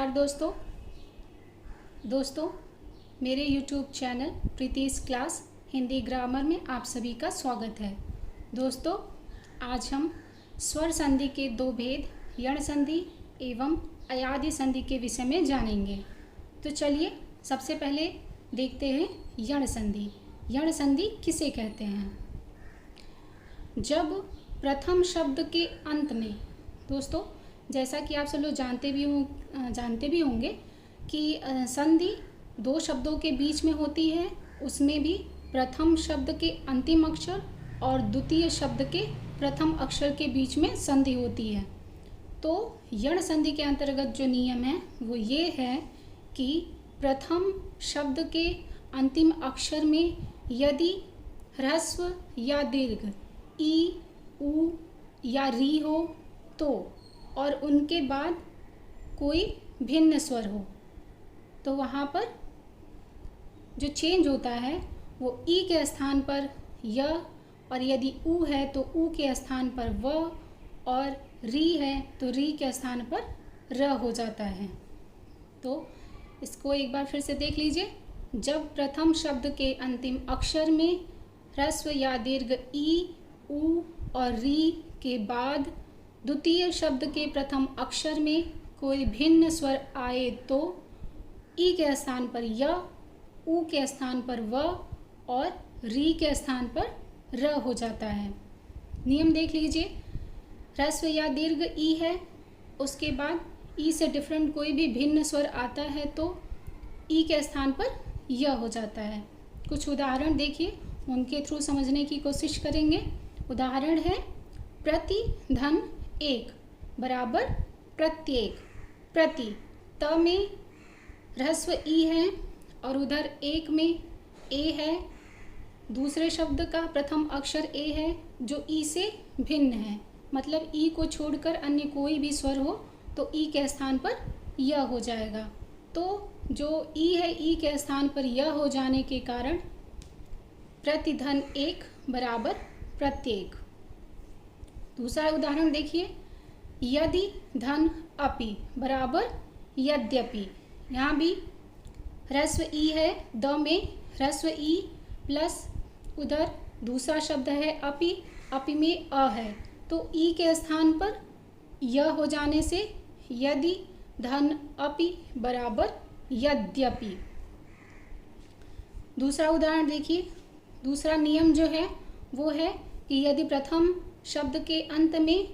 नमस्कार दोस्तों मेरे YouTube channel Pritish class Hindi grammar में आप सभी का स्वागत है। दोस्तों आज हम स्वर संधि के दो भेद यण संधि एवं अयादि संधि के विषय में जानेंगे। तो चलिए सबसे पहले देखते हैं यण संधि। यण संधि किसे कहते हैं? जब प्रथम शब्द के अंत में, दोस्तों जैसा कि आप सब लोग जानते भी होंगे कि संधि दो शब्दों के बीच में होती है, उसमें भी प्रथम शब्द के अंतिम अक्षर और द्वितीय शब्द के प्रथम अक्षर के बीच में संधि होती है। तो यण संधि के अंतर्गत जो नियम है वो ये है कि प्रथम शब्द के अंतिम अक्षर में यदि ह्रस्व या दीर्घ ई, उ या री हो तो, और उनके बाद कोई भिन्न स्वर हो तो वहाँ पर जो चेंज होता है वो ई के स्थान पर य, और यदि उ है तो उ के स्थान पर व, और री है तो री के स्थान पर र हो जाता है। तो इसको एक बार फिर से देख लीजिए। जब प्रथम शब्द के अंतिम अक्षर में ह्रस्व या दीर्घ ई, उ और री के बाद द्वितीय शब्द के प्रथम अक्षर में कोई भिन्न स्वर आए तो ई के स्थान पर य, उ के स्थान पर व और री के स्थान पर र हो जाता है। नियम देख लीजिए। ह्रस्व या दीर्घ ई है, उसके बाद ई से डिफरेंट कोई भी भिन्न स्वर आता है तो ई के स्थान पर य हो जाता है। कुछ उदाहरण देखिए, उनके थ्रू समझने की कोशिश करेंगे। उदाहरण है प्रति धन एक बराबर प्रत्येक। प्रति त में ह्रस्व ई है और उधर एक में ए है। दूसरे शब्द का प्रथम अक्षर ए है जो ई से भिन्न है, मतलब ई को छोड़कर अन्य कोई भी स्वर हो तो ई के स्थान पर य हो जाएगा। तो जो ई है ई के स्थान पर य हो जाने के कारण प्रति धन एक बराबर प्रत्येक। दूसरा उदाहरण देखिए, यदि धन अपि बराबर यद्यपि। यहाँ भी ह्रस्व ई है, द में ह्रस्व ई प्लस उधर दूसरा शब्द है अपि, अपि में अ है तो ई के स्थान पर य हो जाने से यदि धन अपि बराबर यद्यपि। दूसरा उदाहरण देखिए। दूसरा नियम जो है वो है कि यदि प्रथम शब्द के अंत में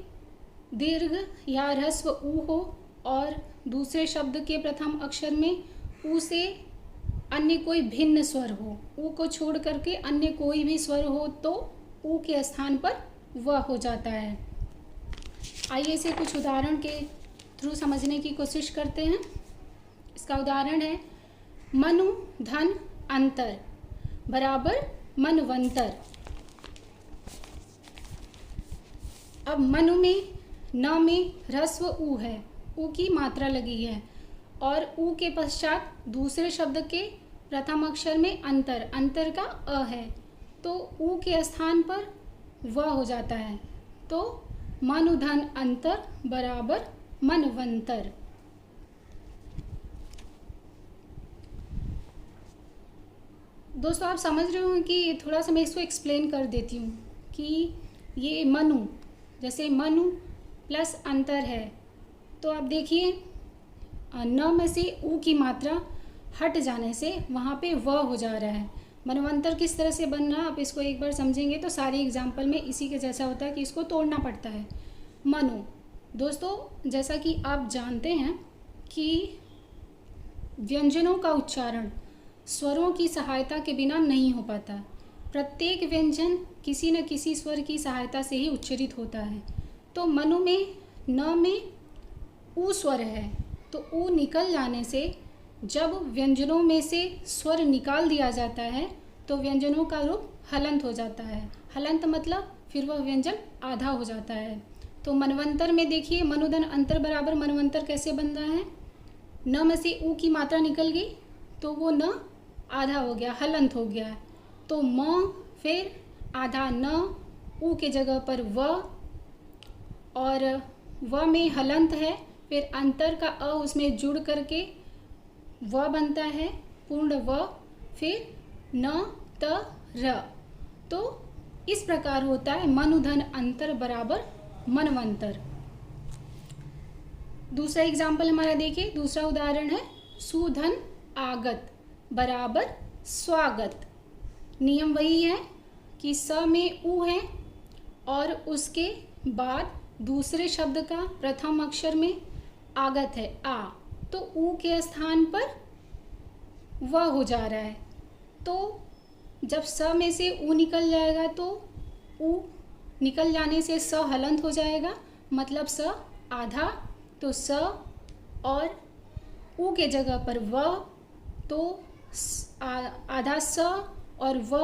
दीर्घ या ह्रस्व उ हो और दूसरे शब्द के प्रथम अक्षर में उ से अन्य कोई भिन्न स्वर हो, उ को छोड़ करके अन्य कोई भी स्वर हो तो उ के स्थान पर व हो जाता है। आइए इसे कुछ उदाहरण के थ्रू समझने की कोशिश करते हैं। इसका उदाहरण है मनु धन अंतर बराबर मनवंतर। अब मनु में न में ह्रस्व उ है, उ की मात्रा लगी है और उ के पश्चात दूसरे शब्द के प्रथम अक्षर में अंतर, अंतर का अ है तो उ के स्थान पर व हो जाता है। तो मनु धन अंतर बराबर मनवंतर। दोस्तों आप समझ रहे हो कि थोड़ा सा मैं इसको एक्सप्लेन कर देती हूँ कि ये मनु, जैसे मनु प्लस अंतर है तो आप देखिए न में से उ की मात्रा हट जाने से वहाँ पे व हो जा रहा है। मनवंतर किस तरह से बन रहा है आप इसको एक बार समझेंगे तो सारे एग्जाम्पल में इसी के जैसा होता है कि इसको तोड़ना पड़ता है। मनु, दोस्तों जैसा कि आप जानते हैं कि व्यंजनों का उच्चारण स्वरों की सहायता के बिना नहीं हो पाता। प्रत्येक व्यंजन किसी न किसी स्वर की सहायता से ही उच्चरित होता है। तो मनु में न में उ स्वर है तो उ निकल जाने से जब व्यंजनों में से स्वर निकाल दिया जाता है तो व्यंजनों का रूप हलंत हो जाता है। हलंत मतलब फिर वह व्यंजन आधा हो जाता है। तो मनवंतर में देखिए मनुधन अंतर बराबर मनवंतर कैसे बन रहा है। न में से उ की मात्रा निकल गई तो वो न आधा हो गया, हलंत हो गया। तो म फिर आधा न, उ के जगह पर व, और व में हलंत है फिर अंतर का अ उसमें जुड़ करके व बनता है, पूर्ण व, फिर न त र। तो इस प्रकार होता है मनु धन अंतर बराबर मनवंतर। दूसरा एग्जाम्पल हमारा देखिए, दूसरा उदाहरण है सुधन आगत बराबर स्वागत। नियम वही है कि स में उ है और उसके बाद दूसरे शब्द का प्रथम अक्षर में आगत है आ, तो उ के स्थान पर व हो जा रहा है। तो जब स में से उ निकल जाएगा तो उ निकल जाने से स हलंत हो जाएगा, मतलब स आधा, तो स और उ के जगह पर व, तो आधा स और व,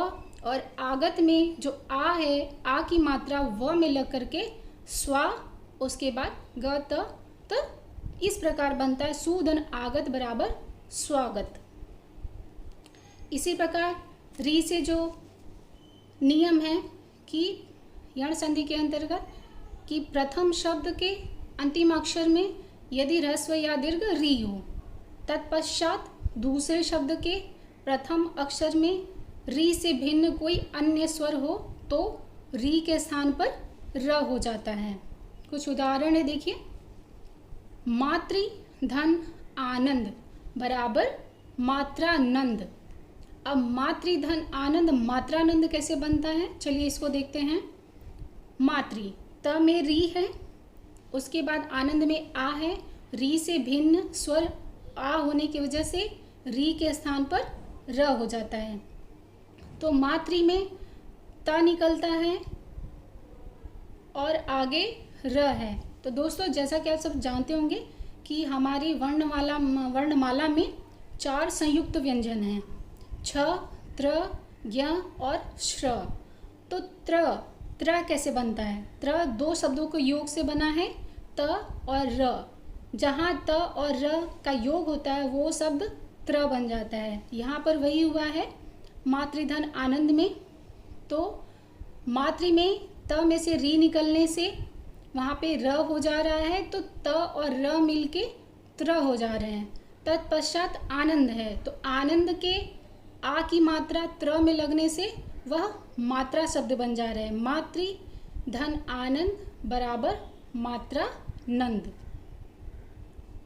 और आगत में जो आ है, आ की मात्रा व में लग करके स्वा, उसके बाद ग त इस प्रकार बनता है सुधन आगत बराबर स्वागत। इसी प्रकार री से जो नियम है कि यण संधि के अंतर्गत कि प्रथम शब्द के अंतिम अक्षर में यदि ह्रस्व या दीर्घ री हो, तत्पश्चात दूसरे शब्द के प्रथम अक्षर में री से भिन्न कोई अन्य स्वर हो तो री के स्थान पर र हो जाता है। कुछ उदाहरण है देखिए, मातृ धन आनंद बराबर मात्रानंद। अब मातृधन आनंद मात्रानंद कैसे बनता है, चलिए इसको देखते हैं। मातृ त में री है, उसके बाद आनंद में आ है, री से भिन्न स्वर आ होने की वजह से री के स्थान पर र हो जाता है। तो मातृ में त निकलता है और आगे र है। तो दोस्तों जैसा कि आप सब जानते होंगे कि हमारी वर्णमाला में 4 संयुक्त व्यंजन हैं, छ, त्र, ज्ञ और श्र। तो त्र कैसे बनता है, त्र 2 शब्दों के योग से बना है, त और र। जहाँ त और र का योग होता है वो शब्द त्र बन जाता है। यहाँ पर वही हुआ है मातृधन आनंद में। तो मातृ में त में से री निकलने से वहाँ पे र हो जा रहा है, तो त और र मिलके त्र हो जा रहे हैं। तत्पश्चात आनंद है, तो आनंद के आ की मात्रा त्र में लगने से वह मात्रा शब्द बन जा रहे हैं। मातृ धन आनंद बराबर मात्रा नंद।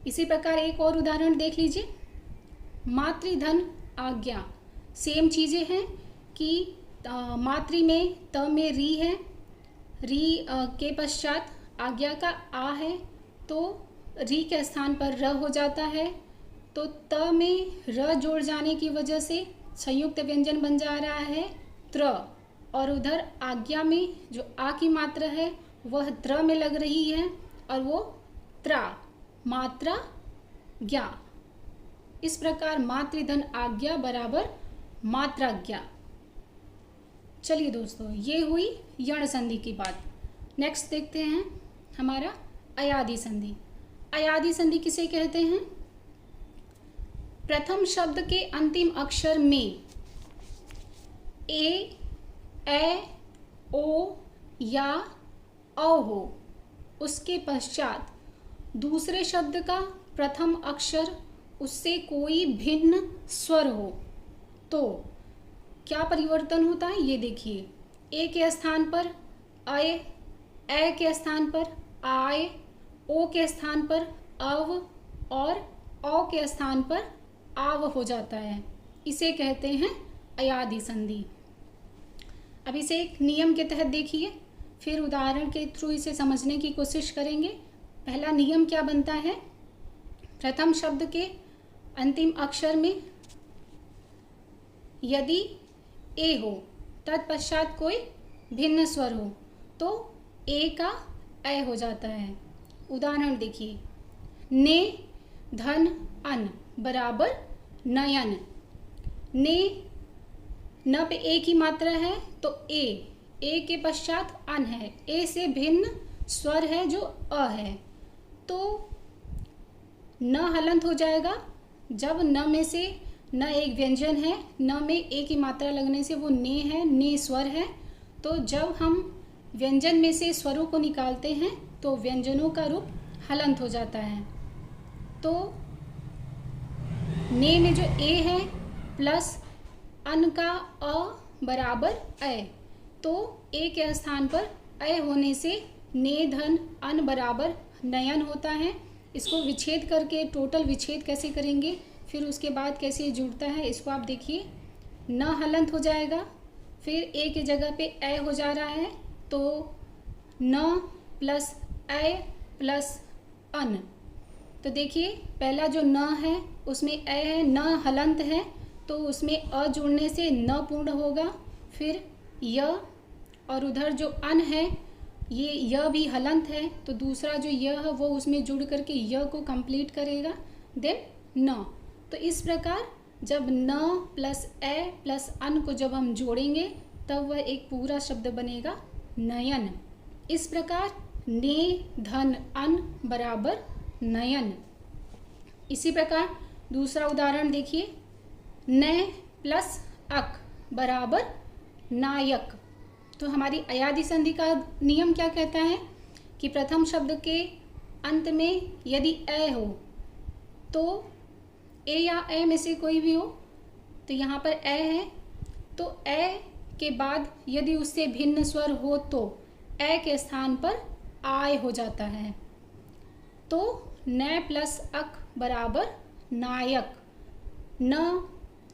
इसी प्रकार एक और उदाहरण देख लीजिए, मातृधन आज्ञा। सेम चीज़ें हैं कि मातृ में त में री है, री के पश्चात आज्ञा का आ है, तो री के स्थान पर र हो जाता है। तो त में र जोड़ जाने की वजह से संयुक्त व्यंजन बन जा रहा है त्र, और उधर आज्ञा में जो आ की मात्रा है वह त्र में लग रही है और वो त्रा, मात्रा ज्ञा। इस प्रकार मातृधन आज्ञा बराबर मात्राज्ञा। चलिए दोस्तों, ये हुई यण संधि की बात। नेक्स्ट देखते हैं हमारा अयादि संधि। अयादि संधि किसे कहते हैं, प्रथम शब्द के अंतिम अक्षर में ए, ओ या औ हो, उसके पश्चात दूसरे शब्द का प्रथम अक्षर उससे कोई भिन्न स्वर हो तो क्या परिवर्तन होता है, ये देखिए। ए के स्थान पर अय, ए के स्थान पर आय, ओ के स्थान पर अव और औ के स्थान पर आव हो जाता है। इसे कहते हैं अयादि संधि। अब इसे एक नियम के तहत देखिए, फिर उदाहरण के थ्रू इसे समझने की कोशिश करेंगे। पहला नियम क्या बनता है, प्रथम शब्द के अंतिम अक्षर में यदि ए हो, तत्पश्चात कोई भिन्न स्वर हो तो ए का ए हो जाता है। उदाहरण देखिए, ने धन अन बराबर नयन। ने न पे ए की मात्रा है तो ए के पश्चात अन है, ए से भिन्न स्वर है जो अ है, तो न हलंत हो जाएगा। जब न में से न एक व्यंजन है, न में ए की मात्रा लगने से वो ने है, ने स्वर है। तो जब हम व्यंजन में से स्वरों को निकालते हैं तो व्यंजनों का रूप हलंत हो जाता है। तो ने में जो ए है प्लस अन का अ बराबर अ, तो ए के स्थान पर अ होने से ने धन अन बराबर नयन होता है। इसको विच्छेद करके टोटल विच्छेद कैसे करेंगे, फिर उसके बाद कैसे जुड़ता है इसको आप देखिए। न हलंत हो जाएगा, फिर ए की जगह पे ए हो जा रहा है, तो न प्लस ए प्लस अन। तो देखिए पहला जो न है उसमें ए है, न हलंत है, तो उसमें अ जुड़ने से न पूर्ण होगा। फिर य, और उधर जो अन है ये य भी हलंत है, तो दूसरा जो य है वो उसमें जुड़ करके य को कंप्लीट करेगा, देन न। तो इस प्रकार जब न प्लस ए प्लस अन को जब हम जोड़ेंगे तब वह एक पूरा शब्द बनेगा नयन। इस प्रकार ने धन अन बराबर नयन। इसी प्रकार दूसरा उदाहरण देखिए, न प्लस अक बराबर नायक। तो हमारी अयादि संधि का नियम क्या कहता है कि प्रथम शब्द के अंत में यदि ए हो तो ए या ए में से कोई भी हो, तो यहाँ पर ए है तो ए के बाद यदि उससे भिन्न स्वर हो तो ए के स्थान पर आय हो जाता है। तो न प्लस अक बराबर नायक। न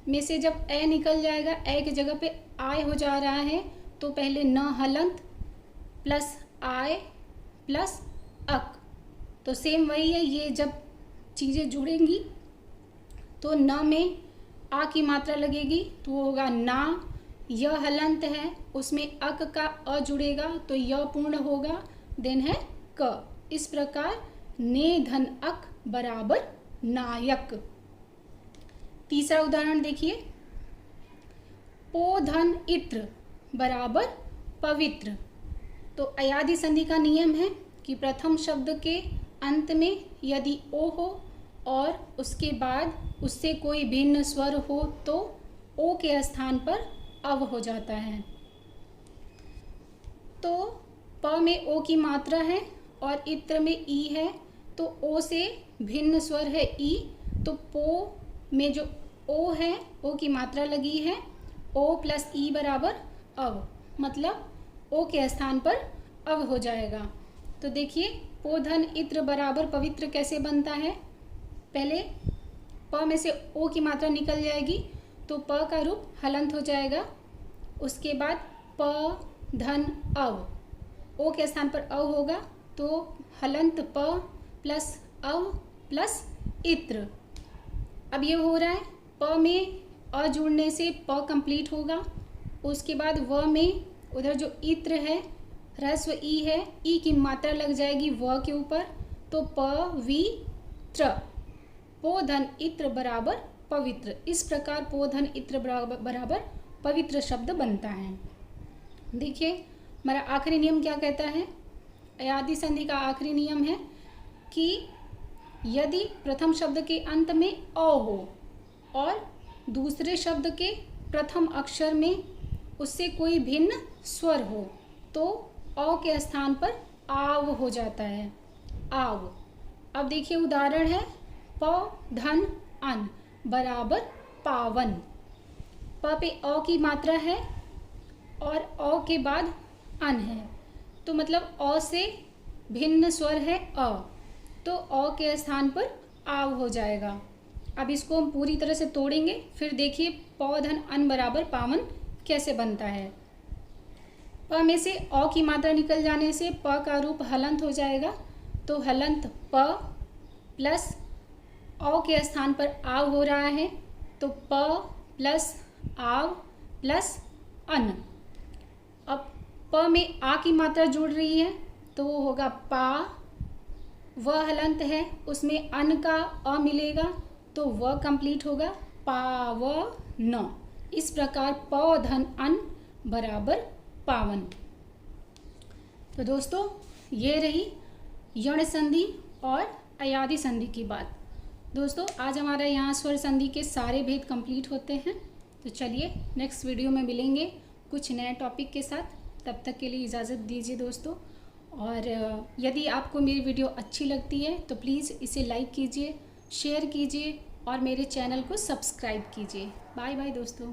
में से जब ए निकल जाएगा, ए की जगह पे आय हो जा रहा है, तो पहले न हलंत प्लस आय प्लस अक, तो सेम वही है। ये जब चीज़ें जुड़ेंगी तो न में आ की मात्रा लगेगी तो वो होगा ना। य हलंत है, उसमें अक का अ जुड़ेगा तो य पूर्ण होगा, देन है क। इस प्रकार ने धन अक बराबर नायक। तीसरा उदाहरण देखिए, पो धन इत्र बराबर पवित्र। तो अयादि संधि का नियम है कि प्रथम शब्द के अंत में यदि ओ हो और उसके बाद उससे कोई भिन्न स्वर हो तो ओ के स्थान पर अव हो जाता है। तो प में ओ की मात्रा है और इत्र में ई है, तो ओ से भिन्न स्वर है ई, तो पो में जो ओ है ओ की मात्रा लगी है, ओ प्लस ई बराबर अव, मतलब ओ के स्थान पर अव हो जाएगा। तो देखिए पो धन इत्र बराबर पवित्र कैसे बनता है। पहले प में से ओ की मात्रा निकल जाएगी तो प का रूप हलंत हो जाएगा। उसके बाद प धन अव, ओ के स्थान पर अव होगा, तो हलंत प प्लस अव प्लस इत्र। अब ये हो रहा है प में अ जुड़ने से प कंप्लीट होगा। उसके बाद व में उधर जो इत्र है ह्रस्व ई है, ई की मात्रा लग जाएगी व के ऊपर, तो प वी त्र, पो धन इत्र बराबर पवित्र। इस प्रकार पो धन इत्र बराबर पवित्र शब्द बनता है। देखिए हमारा आखिरी नियम क्या कहता है। अयादि संधि का आखिरी नियम है कि यदि प्रथम शब्द के अंत में अ हो और दूसरे शब्द के प्रथम अक्षर में उससे कोई भिन्न स्वर हो तो अ के स्थान पर आव हो जाता है, आव। अब देखिए उदाहरण है, प धन अन बराबर पावन। प पे अ की मात्रा है और अ के बाद अन है, तो मतलब अ से भिन्न स्वर है अ, तो अ के स्थान पर आव हो जाएगा। अब इसको हम पूरी तरह से तोड़ेंगे, फिर देखिए प धन अन बराबर पावन कैसे बनता है। प में से अ की मात्रा निकल जाने से प का रूप हलंत हो जाएगा, तो हलंत प प्लस अ के स्थान पर आव हो रहा है, तो प प्लस आव प्लस अन। अब प में आ की मात्रा जुड़ रही है तो वो होगा पा, व हलंत है उसमें अन का अ मिलेगा तो व कंप्लीट होगा, पाव न। इस प्रकार प धन अन बराबर पावन। तो दोस्तों ये रही यण संधि और अयादि संधि की बात। दोस्तों आज हमारा यहाँ स्वर संधि के सारे भेद कंप्लीट होते हैं। तो चलिए नेक्स्ट वीडियो में मिलेंगे कुछ नए टॉपिक के साथ। तब तक के लिए इजाज़त दीजिए दोस्तों। और यदि आपको मेरी वीडियो अच्छी लगती है तो प्लीज़ इसे लाइक कीजिए, शेयर कीजिए और मेरे चैनल को सब्सक्राइब कीजिए। बाय बाय दोस्तों।